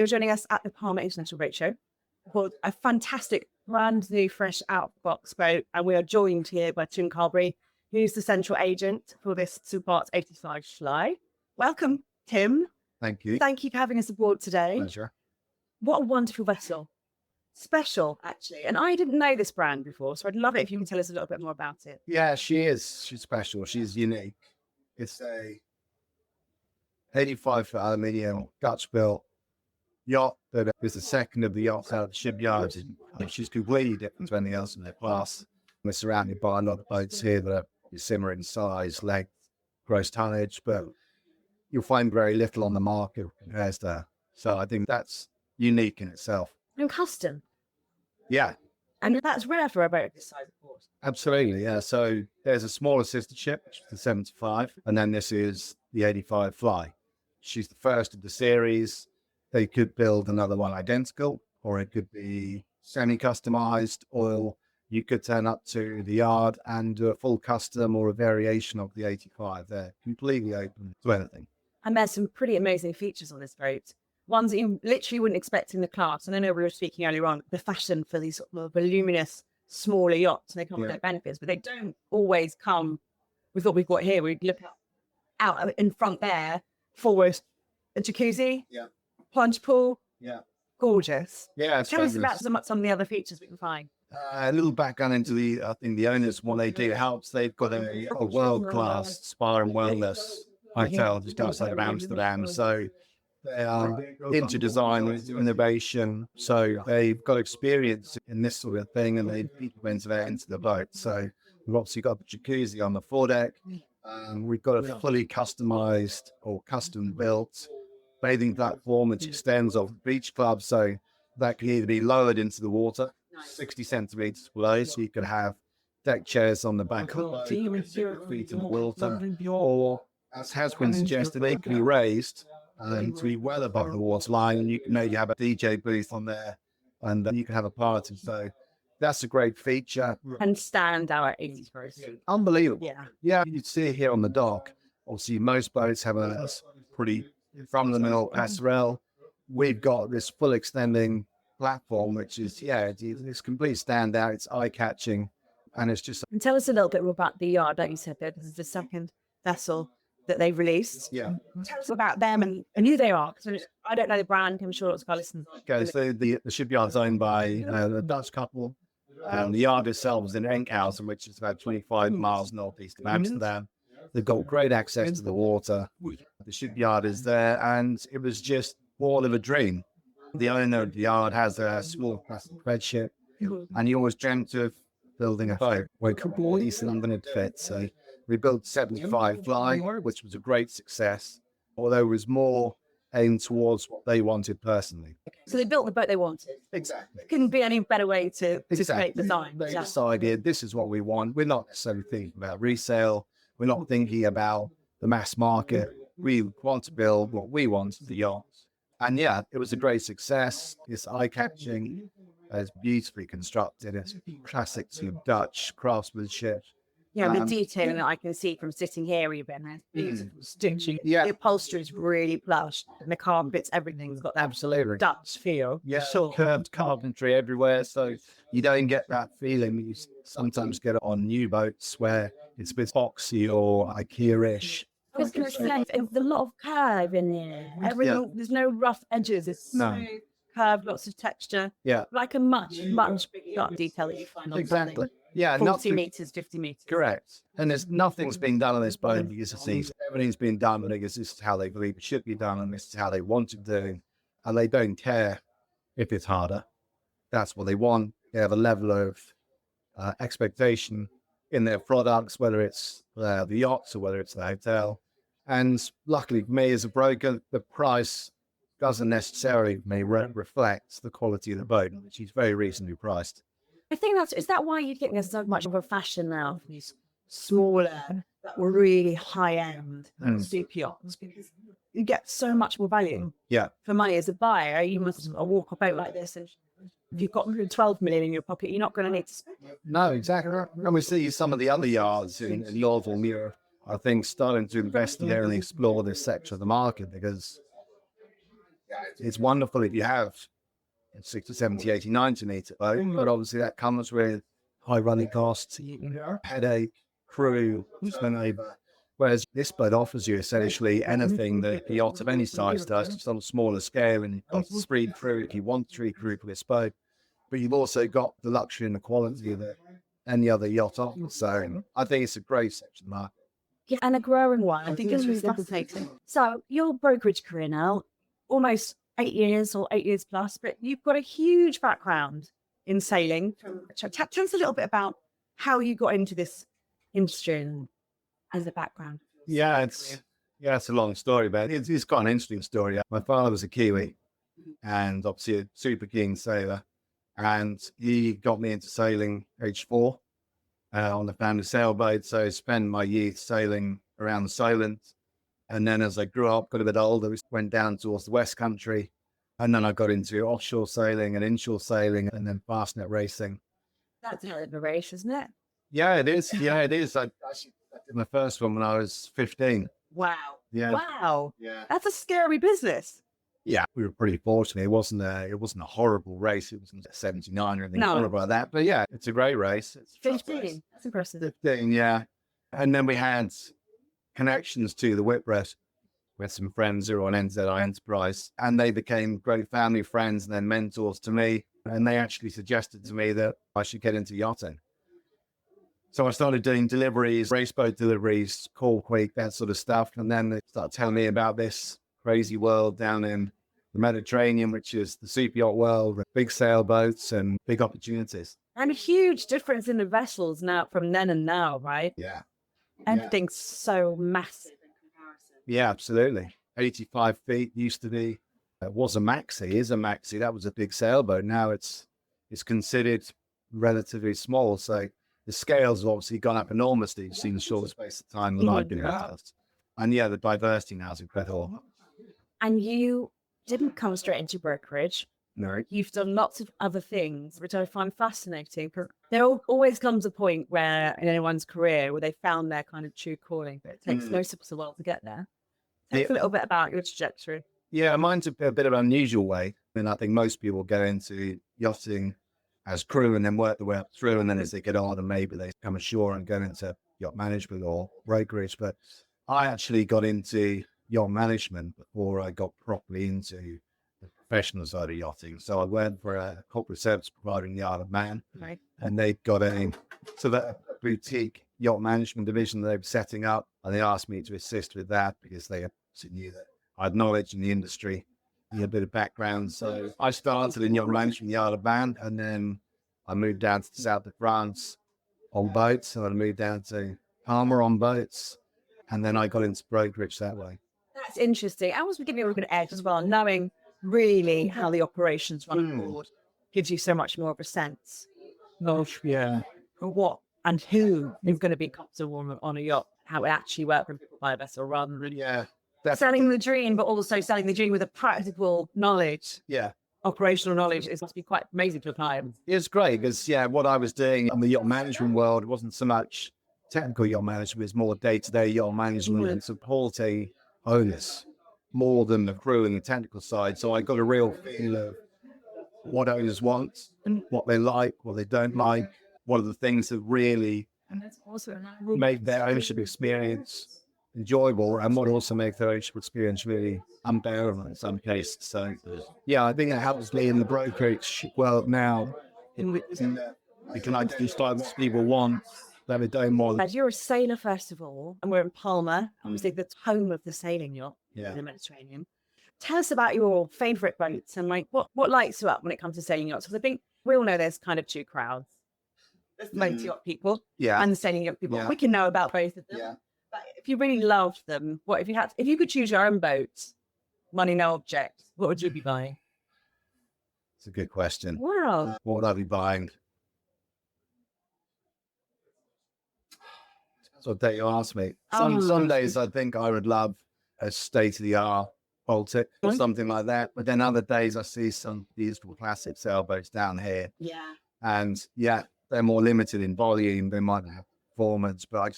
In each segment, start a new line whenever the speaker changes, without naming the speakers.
You're joining us at the Palma International Boat Show for a fantastic, brand new, fresh out box boat. And we are joined here by Tim Carbury, who's the central agent for this ST-BARTH 85 Fly. Welcome, Tim.
Thank you.
Thank you for having us aboard today.
Pleasure.
What a wonderful vessel. Special, actually. And I didn't know this brand before, so I'd love it if you can tell us a little bit more about it.
Yeah, she is. She's special. She's unique. It's a 85-foot aluminium Dutch-built yacht that is the second of the yachts out of the shipyards. She's completely different to anything else in their class. We're surrounded by a lot of boats here that are similar in size, length, gross tonnage, but you'll find very little on the market compared to that. So I think that's unique in itself.
And custom.
Yeah.
And that's rare for a boat this size, of course.
Absolutely, yeah. So there's a smaller sister ship, which is the 75, and then this is the 85 Fly. She's the first of the series. They could build another one identical, or it could be semi-customized, or you could turn up to the yard and do a full custom or a variation of the 85. They're completely open to anything.
And there's some pretty amazing features on this boat. Ones that you literally wouldn't expect in the class. And I know we were speaking earlier on, the fashion for these sort of voluminous, smaller yachts, and they come with their benefits, but they don't always come with what we've got here. We look out in front there, forward, a jacuzzi, plunge pool, gorgeous.
Yeah,
tell us about some of the other features we can find.
A little background into I think the owners, what they do helps. They've got a world-class spa and wellness hotel just outside of Amsterdam. So they are into design, into innovation. So they've got experience in this sort of thing, and they implement that into the boat. So we've obviously got a jacuzzi on the foredeck. We've got a fully customized or custom built bathing platform which extends off the beach club. So that can either be lowered into the water, 60 centimeters below, so you could have deck chairs on the back of the boat, feet in the water, or as has been suggested, they can be raised to be well above the waterline, and you can maybe have a DJ booth on there, and you can have a party. So that's a great feature.
And stand our 80s first.
Unbelievable.
Yeah.
You see it here on the dock. Obviously, most boats have a pretty from-the-mill passerelle. We've got this full extending platform, which is, it's complete standout. It's eye-catching, and it's just...
And tell us a little bit more about the yard. Like you said, this is the second vessel that they've released.
Yeah.
Tell us about them and who they are. Because I don't know the brand. I'm sure lots of our listeners.
Okay, so the shipyard's owned by a Dutch couple. The yard itself is in Enkhuizen, which is about 25 miles northeast of Amsterdam. They've got great access to the water. The shipyard is there, and it was just all of a dream. The owner of the yard has a small plastic red ship, and he always dreamt of building a boat where East London would fit. So we built 75 Fly, which was a great success, although it was more aimed towards what they wanted personally.
So they built the boat they wanted.
Exactly.
Couldn't be any better way to create design.
They decided this is what we want. We're not necessarily thinking about resale. We're not thinking about the mass market. We want to build what we want, the yacht. And yeah, it was a great success. It's eye-catching. It's beautifully constructed. It's classic sort of Dutch craftsmanship.
Yeah, the detailing that I can see from sitting here even. There's beautiful stitching. Yeah. The upholstery is really plush. And the carpets, everything's got that
absolutely
Dutch feel.
Yeah, curved carpentry everywhere. So you don't get that feeling you sometimes get on new boats where it's a bit boxy or IKEA-ish.
I was going to say, there's a lot of curve in here. There's no rough edges. It's smooth, curved, lots of texture.
Yeah.
Like a much bigger detail that you find on
exactly. Yeah,
40 meters, 50 meters.
Correct. And nothing's been done on this boat because it's easy. Everything's been done because this is how they believe it should be done, and this is how they want to do. And they don't care if it's harder. That's what they want. They have a level of expectation in their products, whether it's the yachts or whether it's the hotel. And luckily for me as a broker, the price doesn't necessarily reflect the quality of the boat, which is very reasonably priced.
I think is that why you think there's so much of a fashion now for these smaller, really high-end super yachts? Because you get so much more value for money as a buyer. You must walk a boat like this, and if you've got 12 million in your pocket, you're not going to need to spend it.
No, exactly. And we see some of the other yards in Northern Europe, I think, starting to invest there and explore this sector of the market, because It's wonderful if you have 60, 70, 80, 90 meter boat, but obviously that comes with high running costs, headache, crew, spend over. Whereas this boat offers you essentially anything that a yacht of any size does, just on a smaller scale, and you've got speed crew if you want 3 crew for this boat, but you've also got the luxury and the quality that any other yacht offers. So I think it's a great section of the market.
Yeah, and a growing one. I think it's really fascinating. So your brokerage career now, almost 8 years or 8 years plus, but you've got a huge background in sailing. Tell us a little bit about how you got into this industry and as a background.
Yeah, it's a long story, but it's quite an interesting story. My father was a Kiwi and obviously a super keen sailor, and he got me into sailing age 4 on the family sailboat. So I spent my youth sailing around the Solent. And then as I grew up, got a bit older, we went down towards the West Country. And then I got into offshore sailing and inshore sailing and then fastnet racing.
That's a hell of a race, isn't it?
Yeah, it is. Yeah, it is. I did my first one when I was 15.
Wow.
Yeah.
Wow.
Yeah.
That's a scary business.
Yeah, we were pretty fortunate. It wasn't a horrible race. It wasn't a 79 or anything horrible like that. But yeah, it's a great race. It's
15. That's impressive.
15, yeah. And then we had connections to the Whitbread with some friends who were on NZI Enterprise, and they became great family friends and then mentors to me. And they actually suggested to me that I should get into yachting. So I started doing deliveries, race boat deliveries, call quake, that sort of stuff. And then they started telling me about this crazy world down in the Mediterranean, which is the super yacht world, with big sailboats and big opportunities.
And a huge difference in the vessels now from then and now, right?
Yeah.
Everything's so massive in comparison.
Yeah, absolutely. 85 feet used to be, it was a maxi, is a maxi. That was a big sailboat. Now it's considered relatively small. So the scales have obviously gone up enormously. You've seen the short space of time that I've been at. And yeah, the diversity now is incredible.
And you didn't come straight into brokerage.
No.
You've done lots of other things, which I find fascinating. There always comes a point where in anyone's career where they found their kind of true calling, but it takes most of us a while to get there. Tell us a little bit about your trajectory.
Yeah, mine's a bit of an unusual way. I mean, I think most people go into yachting as crew and then work their way up through, and then as they get on, and maybe they come ashore and go into yacht management or brokerage. But I actually got into yacht management before I got properly into the professional side of yachting. So I went for a corporate service provider in the Isle of Man,
Right.
and they've got a boutique yacht management division that they were setting up, and they asked me to assist with that because they knew that I had knowledge in the industry, a bit of background. So I started in yacht management in the Isle of Man, and then I moved down to the south of France on boats, and I moved down to Palma on boats, and then I got into brokerage that way.
That's interesting. I was giving you a good edge as well, knowing really how the operations run on board gives you so much more of a sense of what and who is going to be comfortable on a yacht, how it actually works when people buy a vessel rather than selling the dream, but also selling the dream with a practical knowledge.
Yeah.
Operational knowledge. It must be quite amazing to apply.
It's great because, what I was doing in the yacht management world wasn't so much technical yacht management, it's more day-to-day yacht management and supporting owners more than the crew and the technical side. So I got a real feel of what owners want, what they like, what they don't like, what are the things that really make their ownership experience enjoyable, and what also make their ownership experience really unbearable in some cases. So I think it helps me in the brokerage world now in that we can identify what people want that they don't want.
You're a sailor, first of all, and we're in Palma, obviously the home of the sailing yacht in the Mediterranean. Tell us about your favourite boats and what lights you up when it comes to sailing yachts. Because I think we all know there's kind of two crowds. There's motor yacht people and the sailing yacht people. We can know about both of them. Yeah. But if you really loved them, if you could choose your own boat, money no object, what would you be buying?
It's a good question.
Wow.
What would I be buying? That's what day you asked me. Some days I think I would love a state-of-the-art Baltic or something like that. But then other days I see some beautiful classic sailboats down here. Yeah. And they're more limited in volume. They might have performance, but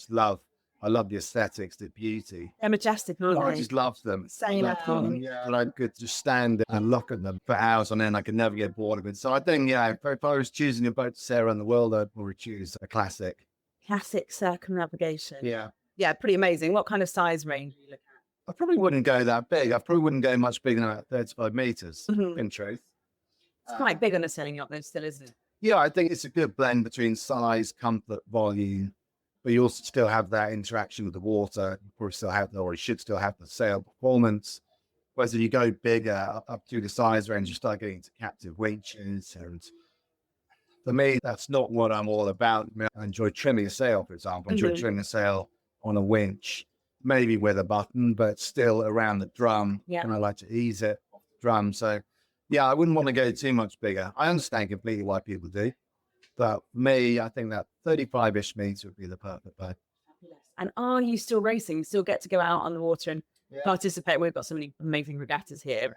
I I love the aesthetics, the beauty.
They're majestic, aren't
I
they?
just love them.
Same.
Yeah, and I could just stand and look at them for hours on end. I could never get bored of it. So I think, yeah, if I was choosing a boat to sail around the world, I'd probably choose a classic.
Classic circumnavigation.
Yeah.
Yeah, pretty amazing. What kind of size range do you look at?
I probably wouldn't go that big. I probably wouldn't go much bigger than about 35 meters,
Mhm.
in truth.
It's quite big on a sailing yacht, though, still, isn't it?
Yeah, I think it's a good blend between size, comfort, volume, but you also still have that interaction with the water. You probably still have, or you should still have the sail performance. Whereas if you go bigger up to the size range, you start getting into captive winches. And for me, that's not what I'm all about. I mean, I enjoy trimming a sail, for example. I enjoy trimming a sail on a winch, maybe with a button, but still around the drum.
Yeah.
And I like to ease it off the drum. So yeah, I wouldn't want to go too much bigger. I understand completely why people do. But for me, I think that 35-ish meters would be the perfect boat.
And are you still racing? You still get to go out on the water and participate? We've got so many amazing regattas here,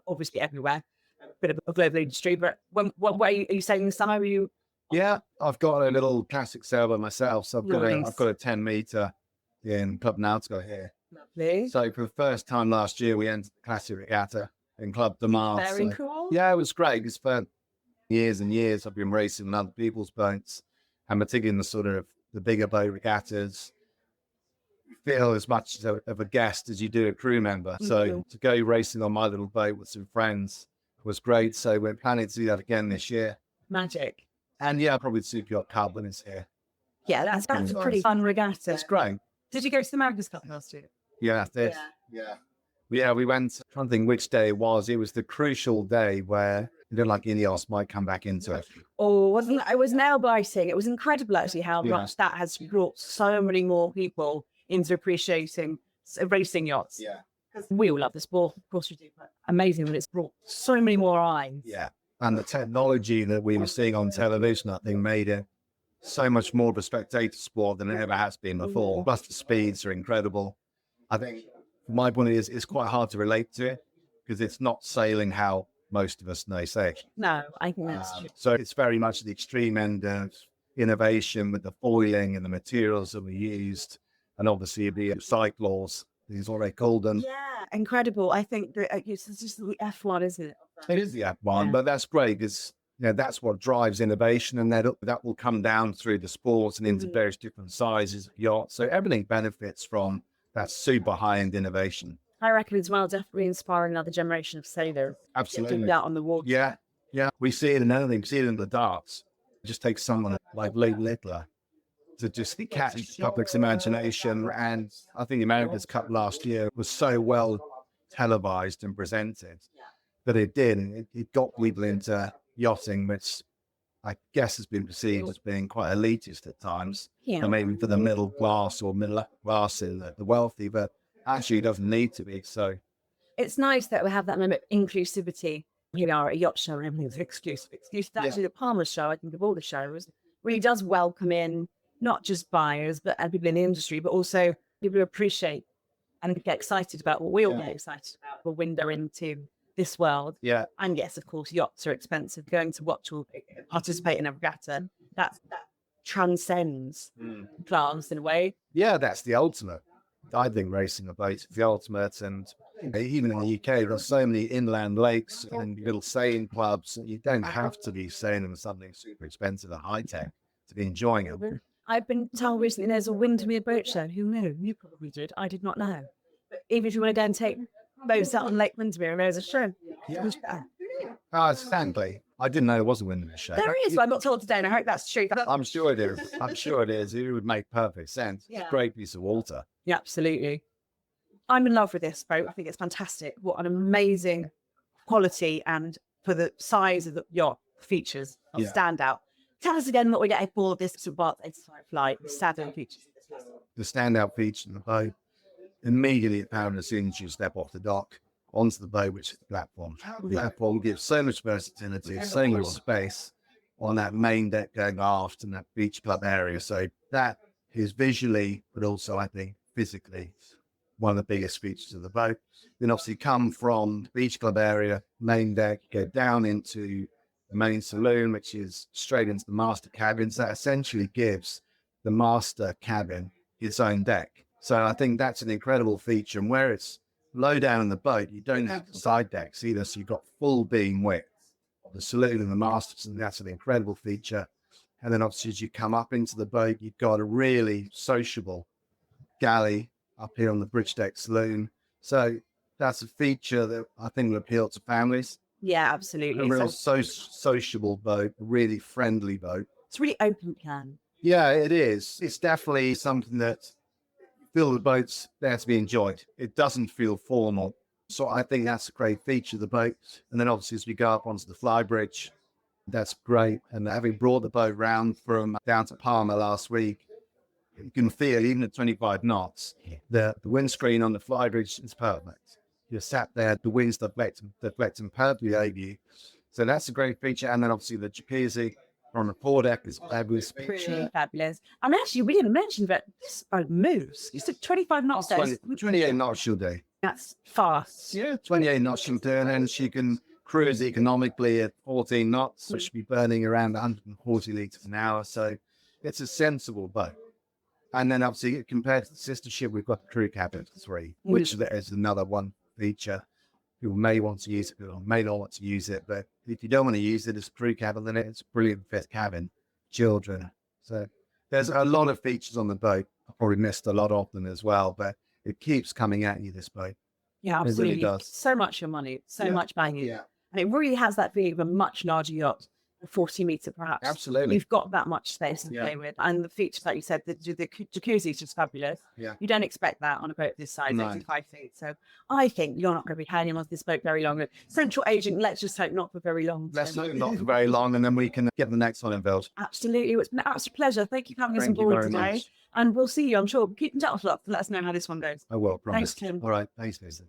obviously everywhere. A bit of a global industry, but what way are you sailing this summer? Are you?
Yeah, I've got a little classic sailboat myself. So I've got a 10 meter in Club Náutico here.
Lovely.
So for the first time last year, we entered the classic regatta in Club de Mar.
Very cool.
Yeah, it was great. Because for years and years, I've been racing on other people's boats, and particularly in the sort of the bigger boat regattas, you feel as much of a guest as you do a crew member. So to go racing on my little boat with some friends was great. So we're planning to do that again this year.
Magic.
And yeah, probably the Super Yacht Cup when it's here.
Yeah, that's a pretty fun regatta.
It's great.
Did you go to the Magnus Cup last year?
Yeah, yeah. We went, I'm trying to think which day it was. It was the crucial day where it looked like Ineos might come back into it.
Oh, it was nail biting. It was incredible actually how much that has brought so many more people into appreciating racing yachts.
Yeah.
We all love the sport, of course we do, but amazing that it's brought so many more eyes.
Yeah. And the technology that we were seeing on television, I think, made it so much more of a spectator sport than it ever has been before. Plus the speeds are incredible. I think from my point of view, it's quite hard to relate to it because it's not sailing how most of us know sail.
No, I think that's true.
So it's very much the extreme end of innovation with the foiling and the materials that we used, and obviously the cyclaws, is what they call them.
Yeah, incredible. I think that it's just the F1, isn't it?
It is the F1, but that's great because that's what drives innovation, and that will come down through the sports and into various different sizes of yachts. So everything benefits from that super high-end innovation.
I reckon as well, definitely inspiring another generation of sailors.
Absolutely.
Get out on the water.
Yeah. We see it in everything. We see it in the darts. It just takes someone like Lee Littler to just catch the public's imagination. And I think the America's Cup last year was so well televised and presented that it did. And it got people into yachting, which I guess has been perceived as being quite elitist at times.
Yeah.
And maybe for the middle class or middle upper class and the wealthy, but actually it doesn't need to be. So
it's nice that we have that moment of inclusivity. Here we are at a yacht show and everything's exclusive. Actually, the Palma show, I think of all the shows, really does welcome in not just buyers and people in the industry, but also people who appreciate and get excited about what we all get excited about, the window into this world.
Yeah.
And yes, of course, yachts are expensive. Going to watch or participate in a regatta, that transcends class in a way.
Yeah, that's the ultimate. I think racing a boat is the ultimate. And even in the UK, there are so many inland lakes and little sailing clubs. You don't have to be sailing in something super expensive or high tech to be enjoying it.
I've been told recently there's a Windermere boat show. Who knew? You probably did. I did not know. But even if you want to go and take boats out on Lake Windermere, there's a show.
Yeah. It's Stanley. I didn't know there was a Windermere show.
There is. I'm not told today, and I hope that's true.
I'm sure it is. It would make perfect sense. It's a great piece of water.
Yeah, absolutely. I'm in love with this boat. I think it's fantastic. What an amazing quality, and for the size of the yacht, features stand out. Tell us again what we get for this ST-BARTH 85 flight, the standout features.
The standout feature in the boat, immediately apparent as soon as you step off the dock onto the boat, which is the platform. The platform gives so much versatility, so much space on that main deck going aft and that beach club area. So that is visually, but also I think physically, one of the biggest features of the boat. Then obviously come from the beach club area, main deck, go down into the main saloon, which is straight into the master cabin. So that essentially gives the master cabin its own deck. So I think that's an incredible feature. And where it's low down in the boat, you don't have the side decks either. So you've got full beam width of the saloon and the masters, and that's an incredible feature. And then obviously as you come up into the boat, you've got a really sociable galley up here on the bridge deck saloon. So that's a feature that I think will appeal to families.
Yeah, absolutely.
A real sociable boat, a really friendly boat.
It's really open plan.
Yeah, it is. It's definitely something that you feel the boat's there to be enjoyed. It doesn't feel formal. So I think that's a great feature of the boat. And then obviously as we go up onto the flybridge, that's great. And having brought the boat round from down to Palma last week, you can feel, even at 25 knots, the windscreen on the flybridge is perfect. You're sat there, the wind's deflecting perfectly over you. So that's a great feature. And then obviously the jacuzzi on the foredeck is fabulous.
Pretty fabulous. And actually, we didn't mention that this boat moves. You said 25 knots.
28 knots she'll do.
That's fast.
Yeah, 28 knots she'll do. And then she can cruise economically at 14 knots, which should be burning around 140 litres an hour. So it's a sensible boat. And then obviously compared to the sister ship, we've got the crew cabin for 3, which is another one feature. People may want to use it, people may not want to use it, but if you don't want to use it as a crew cabin, then it's a brilliant fifth cabin, children. So there's a lot of features on the boat. I probably missed a lot of them as well, but it keeps coming at you, this boat.
Yeah, absolutely.
It really does.
So much your money, so much value.
Yeah.
And it really has that feeling of a much larger yacht, a 40-meter perhaps.
Absolutely.
You've got that much space to play with. And the feature that you said, the jacuzzi is just fabulous.
Yeah.
You don't expect that on a boat this size,
No.
85 feet. So I think you're not going to be hanging on this boat very long. Central agent, let's just hope not for very long.
Let's hope not for very long, and then we can get the next one involved.
Absolutely. It's been an absolute pleasure. Thank you for having us on
Thank you
board
very
today.
much.
And we'll see you, I'm sure. Keep in touch with us to let us know how this one goes.
I will, promise.
Thanks, Tim.
All right. Thanks, Lisa.